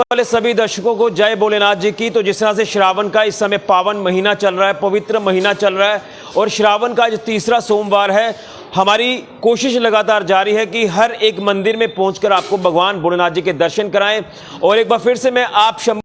वाले सभी दर्शकों को जय भोलेनाथ जी की। तो जिस तरह से श्रावण का इस समय पावन महीना चल रहा है, पवित्र महीना चल रहा है और श्रावण का आज तीसरा सोमवार है, हमारी कोशिश लगातार जारी है कि हर एक मंदिर में पहुंचकर आपको भगवान भोलेनाथ जी के दर्शन कराएं। और एक बार फिर से मैं आप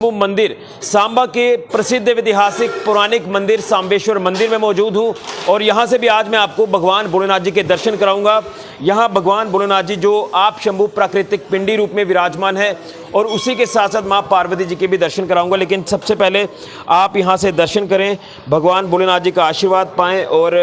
मंदिर सांबा के प्रसिद्ध ऐतिहासिक पौराणिक मंदिर सांबेश्वर मंदिर में मौजूद हूं और यहां से भी आज मैं आपको भगवान भोलेनाथ जी के दर्शन कराऊंगा। यहां भगवान भोलेनाथ जी जो आप शंभु प्राकृतिक पिंडी रूप में विराजमान है और उसी के साथ साथ मां पार्वती जी के भी दर्शन कराऊंगा। लेकिन सबसे पहले आप यहां से दर्शन करें, भगवान भोलेनाथ जी का आशीर्वाद पाएं और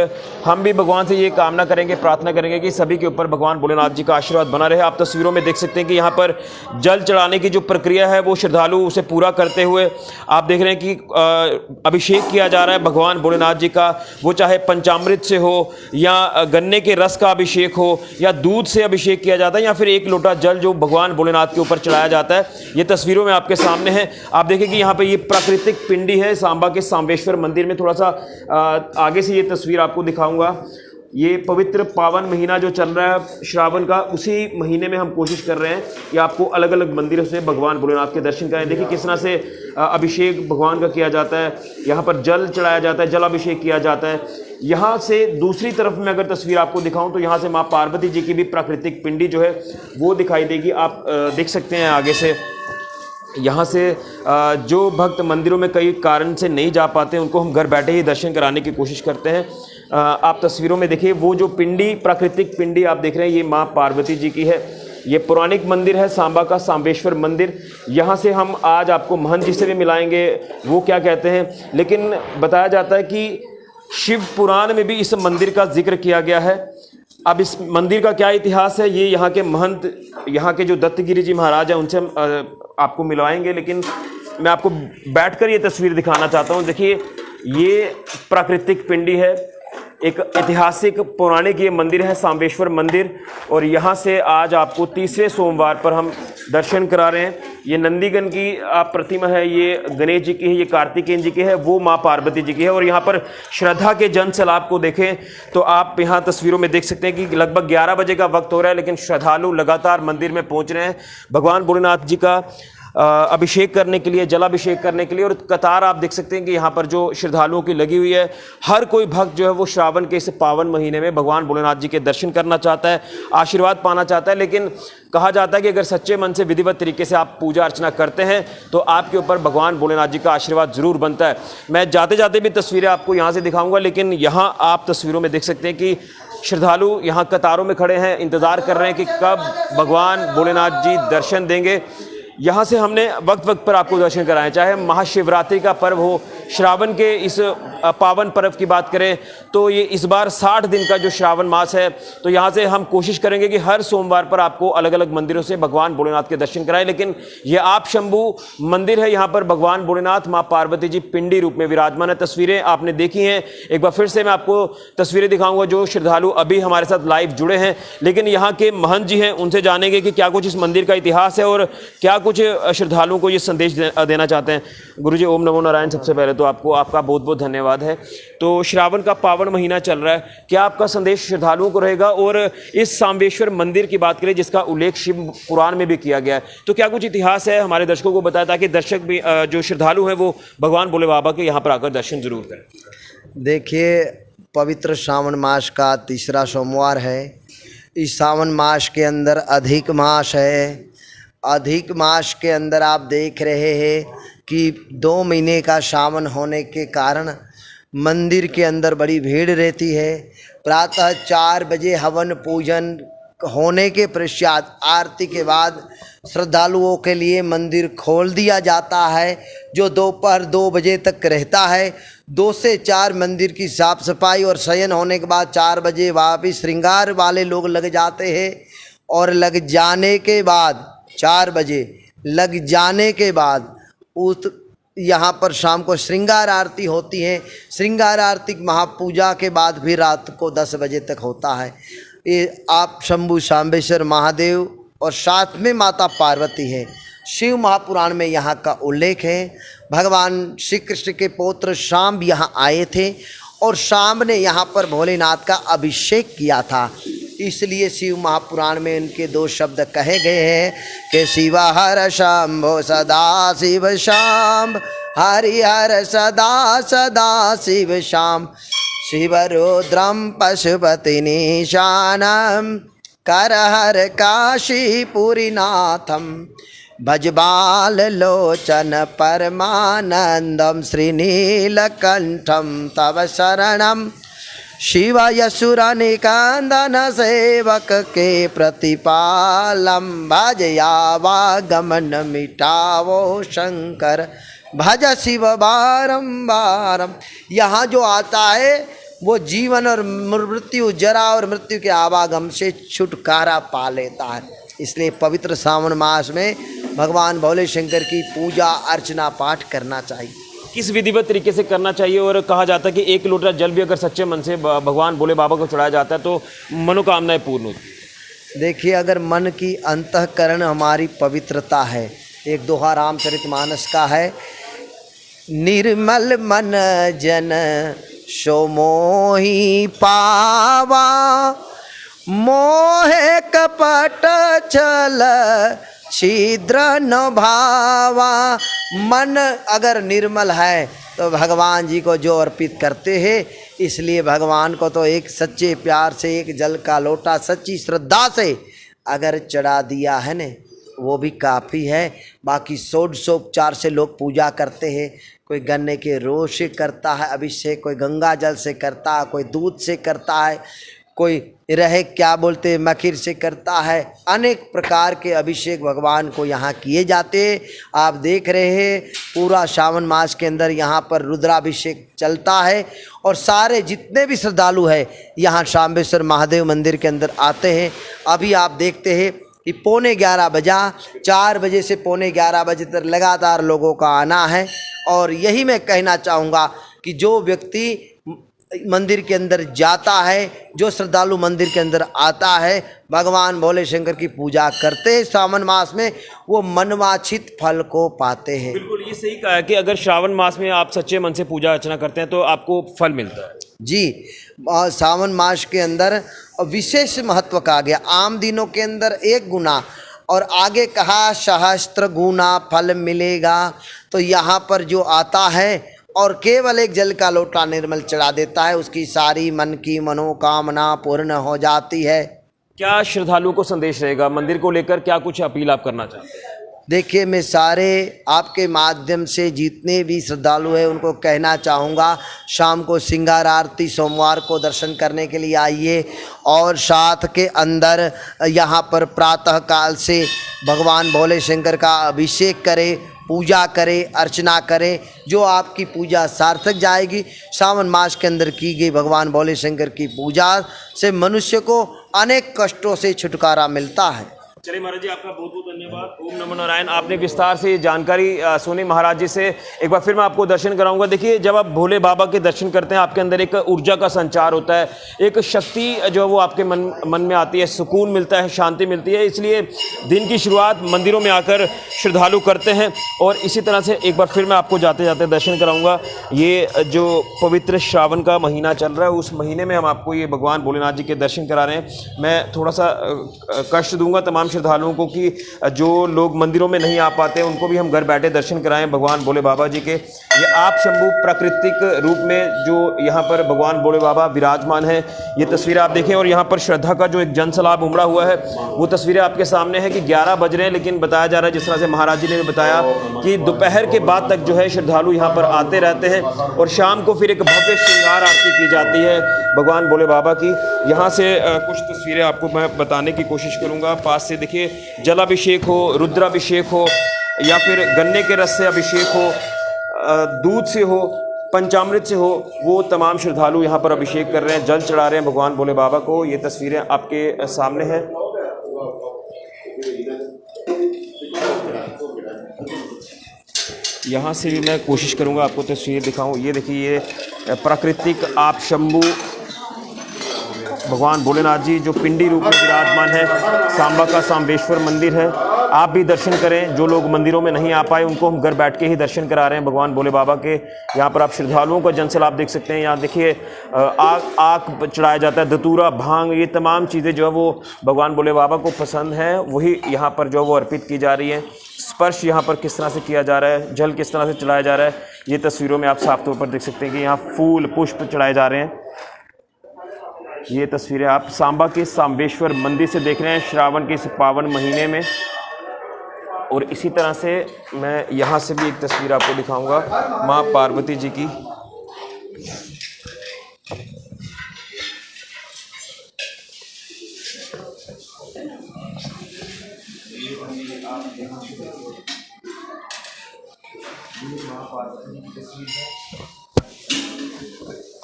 हम भी भगवान से ये कामना करेंगे, प्रार्थना करेंगे कि सभी के ऊपर भगवान भोलेनाथ जी का आशीर्वाद बना रहे। आप तस्वीरों में देख सकते हैं कि यहाँ पर जल चढ़ाने की जो प्रक्रिया है वो श्रद्धालु उसे पूरा करते हुए आप देख रहे हैं कि अभिषेक किया जा रहा है भगवान भोलेनाथ जी का। वो चाहे पंचामृत से हो या गन्ने के रस का अभिषेक हो या दूध से अभिषेक किया जाता है या फिर एक लोटा जल जो भगवान भोलेनाथ के ऊपर चढ़ाया जाता है। ये तस्वीरों में आपके सामने है। आप देखें कि यहाँ पे ये प्राकृतिक पिंडी है सांबा के सांबेश्वर मंदिर में। थोड़ा सा आगे से ये तस्वीर आपको दिखाऊंगा। ये पवित्र पावन महीना जो चल रहा है श्रावण का, उसी महीने में हम कोशिश कर रहे हैं कि आपको अलग अलग मंदिरों से भगवान भोलेनाथ के दर्शन कराएं। देखिए किस तरह से अभिषेक भगवान का किया जाता है, यहाँ पर जल चढ़ाया जाता है, जल अभिषेक किया जाता है। यहाँ से दूसरी तरफ में अगर तस्वीर आपको दिखाऊं तो यहाँ से माँ पार्वती जी की भी प्राकृतिक पिंडी जो है वो दिखाई देगी। आप देख सकते हैं आगे से। यहाँ से जो भक्त मंदिरों में कई कारण से नहीं जा पाते उनको हम घर बैठे ही दर्शन कराने की कोशिश करते हैं। आप तस्वीरों में देखिए वो जो पिंडी, प्राकृतिक पिंडी आप देख रहे हैं, ये माँ पार्वती जी की है। ये पौराणिक मंदिर है सांबा का सांबेश्वर मंदिर। यहाँ से हम आज आपको महंत जी से भी मिलाएंगे, वो क्या कहते हैं। लेकिन बताया जाता है कि शिव पुराण में भी इस मंदिर का जिक्र किया गया है। अब इस मंदिर का क्या इतिहास है ये यहाँ के महंत, यहाँ के जो दत्तगिरी जी महाराज हैं उनसे हम आपको मिलवाएंगे। लेकिन मैं आपको बैठकर ये तस्वीर दिखाना चाहता हूँ। देखिए ये प्राकृतिक पिंडी है, एक ऐतिहासिक पौराणिक ये मंदिर है सांबेश्वर मंदिर। और यहाँ से आज आपको तीसरे सोमवार पर हम दर्शन करा रहे हैं। ये नंदीगण की प्रतिमा है, ये गणेश जी की है, ये कार्तिकेय जी की है, वो माँ पार्वती जी की है। और यहाँ पर श्रद्धा के जन सैलाब को देखें तो आप यहाँ तस्वीरों में देख सकते हैं कि लगभग 11 बजे का वक्त हो रहा है, लेकिन श्रद्धालु लगातार मंदिर में पहुँच रहे हैं भगवान भोलेनाथ जी का अभिषेक करने के लिए, जलाभिषेक करने के लिए। और कतार आप देख सकते हैं कि यहाँ पर जो श्रद्धालुओं की लगी हुई है। हर कोई भक्त जो है वो श्रावण के इस पावन महीने में भगवान भोलेनाथ जी के दर्शन करना चाहता है, आशीर्वाद पाना चाहता है। लेकिन कहा जाता है कि अगर सच्चे मन से विधिवत तरीके से आप पूजा अर्चना करते हैं तो आपके ऊपर भगवान भोलेनाथ जी का आशीर्वाद जरूर बनता है। मैं जाते जाते भी तस्वीरें आपको यहाँ से दिखाऊंगा, लेकिन यहाँ आप तस्वीरों में देख सकते हैं कि श्रद्धालु यहाँ कतारों में खड़े हैं, इंतजार कर रहे हैं कि कब भगवान भोलेनाथ जी दर्शन देंगे। यहाँ से हमने वक्त वक्त पर आपको दर्शन कराएं, चाहे महाशिवरात्रि का पर्व हो, श्रावण के इस पावन पर्व की बात करें तो ये इस बार 60 दिन का जो श्रावण मास है, तो यहाँ से हम कोशिश करेंगे कि हर सोमवार पर आपको अलग अलग मंदिरों से भगवान भोलेनाथ के दर्शन कराएं। लेकिन ये आप शंभु मंदिर है, यहाँ पर भगवान भोलेनाथ माँ पार्वती जी पिंडी रूप में विराजमान है। तस्वीरें आपने देखी हैं, एक बार फिर से मैं आपको तस्वीरें दिखाऊंगा जो श्रद्धालु अभी हमारे साथ लाइव जुड़े हैं। लेकिन यहाँ के महंत जी हैं, उनसे जानेंगे कि क्या कुछ इस मंदिर का इतिहास है और क्या कुछ श्रद्धालुओं को ये संदेश देना चाहते हैं। गुरुजी ओम नमो नारायण। सबसे पहले तो आपका बहुत बहुत धन्यवाद है। तो श्रावण का पावन महीना चल रहा है, क्या आपका संदेश श्रद्धालुओं को रहेगा? और इस सांबेश्वर मंदिर की बात करें जिसका उल्लेख शिव पुराण में भी किया गया है, तो क्या कुछ इतिहास है हमारे दर्शकों को बताया ताकि दर्शक भी जो श्रद्धालु हैं वो भगवान भोले बाबा के यहाँ पर आकर दर्शन जरूर करें। देखिए पवित्र श्रावण मास का तीसरा सोमवार है। इस सावन मास के अंदर अधिक मास है। अधिक मास के अंदर आप देख रहे हैं कि 2 महीने का सावन होने के कारण मंदिर के अंदर बड़ी भीड़ रहती है। प्रातः 4 बजे हवन पूजन होने के पश्चात आरती के बाद श्रद्धालुओं के लिए मंदिर खोल दिया जाता है, जो दोपहर 2 बजे तक रहता है। 2 से 4 मंदिर की साफ सफाई और शयन होने के बाद 4 बजे वापिस श्रृंगार वाले लोग लग जाते हैं। और लग जाने के बाद 4 बजे लग जाने के बाद उस यहाँ पर शाम को श्रृंगार आरती होती है। श्रृंगार आरती महापूजा के बाद भी रात को 10 बजे तक होता है। ये आप शंभु सांबेश्वर महादेव और साथ में माता पार्वती है। शिव महापुराण में यहाँ का उल्लेख है। भगवान श्री कृष्ण के पौत्र शाम यहाँ आए थे और शाम ने यहाँ पर भोलेनाथ का अभिषेक किया था। इसलिए शिव महापुराण में इनके 2 शब्द कहे गए हैं कि शिव हर शंभो सदा शिव शाम, हरिहर सदा सदा शिव शाम, शिव रुद्रम पशुपति निशानम, करहर काशीपुरीनाथम, भजबाल लोचन परमानंदम, श्रीनीलकंठम तव शरणम, शिव यसुर निकंदन सेवक के प्रतिपालम, भजयावागमन मिटावो शंकर, भज शिव बारंबारम। यहाँ जो आता है वो जीवन और मृत्यु, जरा और मृत्यु के आवागम से छुटकारा पा लेता है। इसलिए पवित्र सावन मास में भगवान भोले शंकर की पूजा अर्चना पाठ करना चाहिए। किस विधिवत तरीके से करना चाहिए? और कहा जाता है कि 1 लोटा जल भी अगर सच्चे मन से भगवान भोले बाबा को चढ़ाया जाता है तो मनोकामनाएं पूर्ण होती। देखिए, अगर मन की अंतःकरण हमारी पवित्रता है, एक दोहा रामचरितमानस का है, निर्मल मन जन सो मोहि पावा, मोहे कपट छल छिद्र न भावा। मन अगर निर्मल है तो भगवान जी को जो अर्पित करते हैं, इसलिए भगवान को तो एक सच्चे प्यार से एक जल का लोटा सच्ची श्रद्धा से अगर चढ़ा दिया है न, वो भी काफ़ी है। बाकी षोडशोपचार से लोग पूजा करते हैं। कोई गन्ने के रोज से करता है अभिषेक, कोई गंगा जल से करता है, कोई दूध से करता है, कोई रहे क्या बोलते मखीर से करता है। अनेक प्रकार के अभिषेक भगवान को यहाँ किए जाते। आप देख रहे हैं पूरा श्रावण मास के अंदर यहाँ पर रुद्राभिषेक चलता है और सारे जितने भी श्रद्धालु हैं यहाँ शाम्बेश्वर महादेव मंदिर के अंदर आते हैं। अभी आप देखते हैं कि 11:15 बजा, 4 बजे से 11:15 बजे तक लगातार लोगों का आना है। और यही मैं कहना चाहूँगा कि जो व्यक्ति मंदिर के अंदर जाता है, जो श्रद्धालु मंदिर के अंदर आता है, भगवान भोले शंकर की पूजा करते हैं श्रावण मास में, वो मनवांछित फल को पाते हैं। बिल्कुल, ये सही कहा है कि अगर श्रावण मास में आप सच्चे मन से पूजा अर्चना करते हैं तो आपको फल मिलता है। जी, श्रावण मास के अंदर विशेष महत्व कहा गया। आम दिनों के अंदर 1 गुना और आगे कहा सहस्त्र गुना फल मिलेगा। तो यहाँ पर जो आता है और केवल 1 जल का लोटा निर्मल चढ़ा देता है, उसकी सारी मन की मनोकामना पूर्ण हो जाती है। क्या श्रद्धालुओं को संदेश रहेगा मंदिर को लेकर? क्या कुछ अपील आप करना चाहते हैं? देखिए, मैं सारे आपके माध्यम से जितने भी श्रद्धालु हैं उनको कहना चाहूँगा, शाम को श्रृंगार आरती सोमवार को दर्शन करने के लिए आइए और साथ के अंदर यहाँ पर प्रातः काल से भगवान भोले शंकर का अभिषेक करें, पूजा करें, अर्चना करें। जो आपकी पूजा सार्थक जाएगी। श्रावण मास के अंदर की गई भगवान भोले शंकर की पूजा से मनुष्य को अनेक कष्टों से छुटकारा मिलता है। चलिए महाराज जी, आपका बहुत बहुत धन्यवाद। ओम नमो नारायण। आपने विस्तार से जानकारी सुनी महाराज जी से। एक बार फिर मैं आपको दर्शन कराऊंगा। देखिए, जब आप भोले बाबा के दर्शन करते हैं आपके अंदर एक ऊर्जा का संचार होता है, एक शक्ति जो वो आपके मन में आती है, सुकून मिलता है, शांति मिलती है। इसलिए दिन की शुरुआत मंदिरों में आकर श्रद्धालु करते हैं। और इसी तरह से एक बार फिर मैं आपको जाते जाते दर्शन कराऊँगा। ये जो पवित्र श्रावण का महीना चल रहा है, उस महीने में हम आपको ये भगवान भोलेनाथ जी के दर्शन करा रहे हैं। मैं थोड़ा सा कष्ट दूंगा तमाम श्रद्धालुओं को कि जो लोग मंदिरों में नहीं आ पाते उनको भी हम घर बैठे दर्शन कराएं भगवान भोले बाबा जी के। ये आप शंभू प्राकृतिक रूप में जो यहाँ पर भगवान भोले बाबा विराजमान है, ये तस्वीरें आप देखें। और यहाँ पर श्रद्धा का जो एक जन सैलाब उमड़ा हुआ है, वो तस्वीरें आपके सामने है कि 11 बज रहे हैं, लेकिन बताया जा रहा है, जिस तरह से महाराज जी ने बताया, कि दोपहर के बाद तक जो है श्रद्धालु यहाँ पर आते रहते हैं। और शाम को फिर एक भव्य श्रृंगार आरती की जाती है भगवान भोले बाबा की। यहाँ से कुछ तस्वीरें आपको मैं बताने की कोशिश करूँगा। पास से देखिए, जलाभिषेक हो, रुद्राभिषेक हो, या फिर गन्ने के रस से अभिषेक हो, दूध से हो, पंचामृत से हो, वो तमाम श्रद्धालु यहाँ पर अभिषेक कर रहे हैं, जल चढ़ा रहे हैं भगवान भोले बाबा को। ये तस्वीरें आपके सामने हैं। यहाँ से भी मैं कोशिश करूँगा आपको तस्वीर दिखाऊँ। ये देखिए, ये प्राकृतिक आप शंभू भगवान भोलेनाथ जी जो पिंडी रूप में विराजमान है। सांबा का सांबेश्वर मंदिर है। आप भी दर्शन करें। जो लोग मंदिरों में नहीं आ पाए उनको हम घर बैठ के ही दर्शन करा रहे हैं भगवान भोले बाबा के। यहाँ पर आप श्रद्धालुओं का जनसैलाब आप देख सकते हैं। यहाँ देखिए आग चढ़ाया जाता है, धतूरा, भांग, ये तमाम चीज़ें जो है वो भगवान भोले बाबा को पसंद है, वही यहाँ पर जो वो अर्पित की जा रही है। स्पर्श यहाँ पर किस तरह से किया जा रहा है, जल किस तरह से चढ़ाया जा रहा है, ये तस्वीरों में आप साफ तौर पर देख सकते हैं कि यहाँ फूल पुष्प चढ़ाए जा रहे हैं। ये तस्वीरें आप सांबा के सांबेश्वर मंदिर से देख रहे हैं श्रावण के इस पावन महीने में। और इसी तरह से मैं यहाँ से भी एक तस्वीर आपको दिखाऊंगा माँ पार्वती जी की।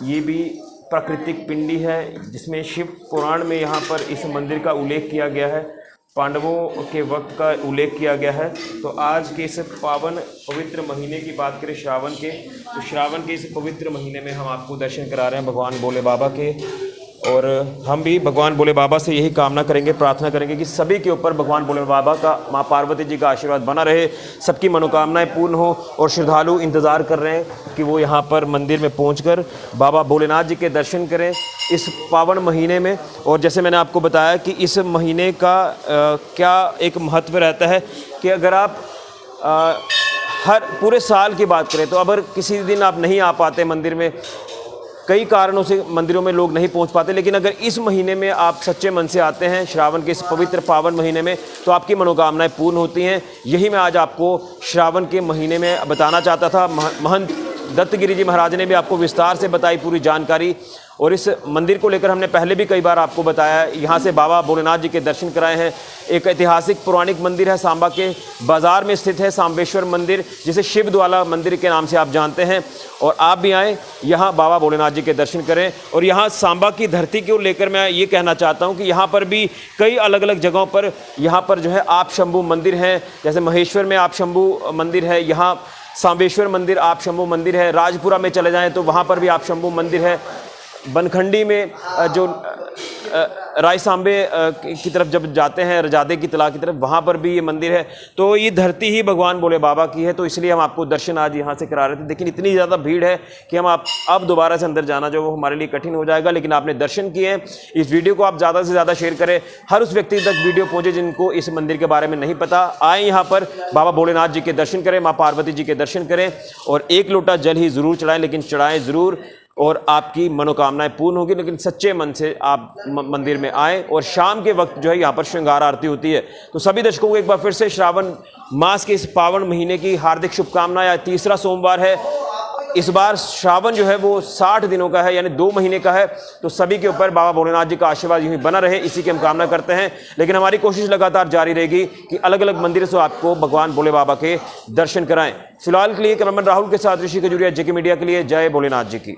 ये भी प्राकृतिक पिंडी है जिसमें शिव पुराण में यहाँ पर इस मंदिर का उल्लेख किया गया है, पांडवों के वक्त का उल्लेख किया गया है। तो आज के इस पावन पवित्र महीने की बात करें श्रावण के, तो श्रावण के इस पवित्र महीने में हम आपको दर्शन करा रहे हैं भगवान भोले बाबा के। और हम भी भगवान भोले बाबा से यही कामना करेंगे, प्रार्थना करेंगे कि सभी के ऊपर भगवान भोले बाबा का, माँ पार्वती जी का आशीर्वाद बना रहे, सबकी मनोकामनाएं पूर्ण हो। और श्रद्धालु इंतज़ार कर रहे हैं कि वो यहाँ पर मंदिर में पहुंचकर बाबा भोलेनाथ जी के दर्शन करें इस पावन महीने में। और जैसे मैंने आपको बताया कि इस महीने का क्या एक महत्व रहता है कि अगर आप हर पूरे साल की बात करें तो अगर किसी दिन आप नहीं आ पाते मंदिर में, कई कारणों से मंदिरों में लोग नहीं पहुंच पाते, लेकिन अगर इस महीने में आप सच्चे मन से आते हैं श्रावण के इस पवित्र पावन महीने में, तो आपकी मनोकामनाएं पूर्ण होती हैं। यही मैं आज आपको श्रावण के महीने में बताना चाहता था। महंत दत्तगिरी जी महाराज ने भी आपको विस्तार से बताई पूरी जानकारी। और इस मंदिर को लेकर हमने पहले भी कई बार आपको बताया है। यहाँ से बाबा भोलेनाथ जी के दर्शन कराए हैं। एक ऐतिहासिक पौराणिक मंदिर है, सांबा के बाज़ार में स्थित है सांबेश्वर मंदिर, जिसे शिव द्वाला मंदिर के नाम से आप जानते हैं। और आप भी आएँ यहाँ बाबा भोलेनाथ जी के दर्शन करें। और यहाँ सांबा की धरती को लेकर मैं ये कहना चाहता हूँ कि यहाँ पर भी कई अलग अलग जगहों पर यहाँ पर जो है आप शंभू मंदिर हैं। जैसे महेश्वर में आप शंभू मंदिर है, यहाँ सांबेश्वर मंदिर आप शंभू मंदिर है। राजपुरा में चले जाएँ तो वहाँ पर भी आप शंभू मंदिर है। बनखंडी में जो राय सांबे की तरफ जब जाते हैं, रजादे की तला की तरफ, वहाँ पर भी ये मंदिर है। तो ये धरती ही भगवान भोले बाबा की है, तो इसलिए हम आपको दर्शन आज यहाँ से करा रहे थे। लेकिन इतनी ज़्यादा भीड़ है कि हम अब दोबारा से अंदर जाना जो वो हमारे लिए कठिन हो जाएगा। लेकिन आपने दर्शन किए हैं, इस वीडियो को आप ज़्यादा से ज़्यादा शेयर करें, हर उस व्यक्ति तक वीडियो पहुँचे जिनको इस मंदिर के बारे में नहीं पता। आए यहाँ पर बाबा भोलेनाथ जी के दर्शन करें, माँ पार्वती जी के दर्शन करें और एक लोटा जल ही ज़रूर चढ़ाएँ, लेकिन चढ़ाएँ ज़रूर और आपकी मनोकामनाएं पूर्ण होगी। लेकिन सच्चे मन से आप मंदिर में आएँ। और शाम के वक्त जो है यहाँ पर श्रृंगार आरती होती है। तो सभी दर्शकों को एक बार फिर से श्रावण मास के इस पावन महीने की हार्दिक शुभकामनाएं। आज तीसरा सोमवार है। इस बार श्रावण जो है वो 60 दिनों का है, यानी 2 महीने का है। तो सभी के ऊपर बाबा भोलेनाथ जी का आशीर्वाद यूं ही बना रहे, इसी की हम कामना करते हैं। लेकिन हमारी कोशिश लगातार जारी रहेगी कि अलग अलग मंदिरों से आपको भगवान भोले बाबा के दर्शन कराएं। फिलहाल के लिए कैमरामैन राहुल के साथ ऋषि खजूरिया, जेके मीडिया के लिए, जय भोलेनाथ जी की।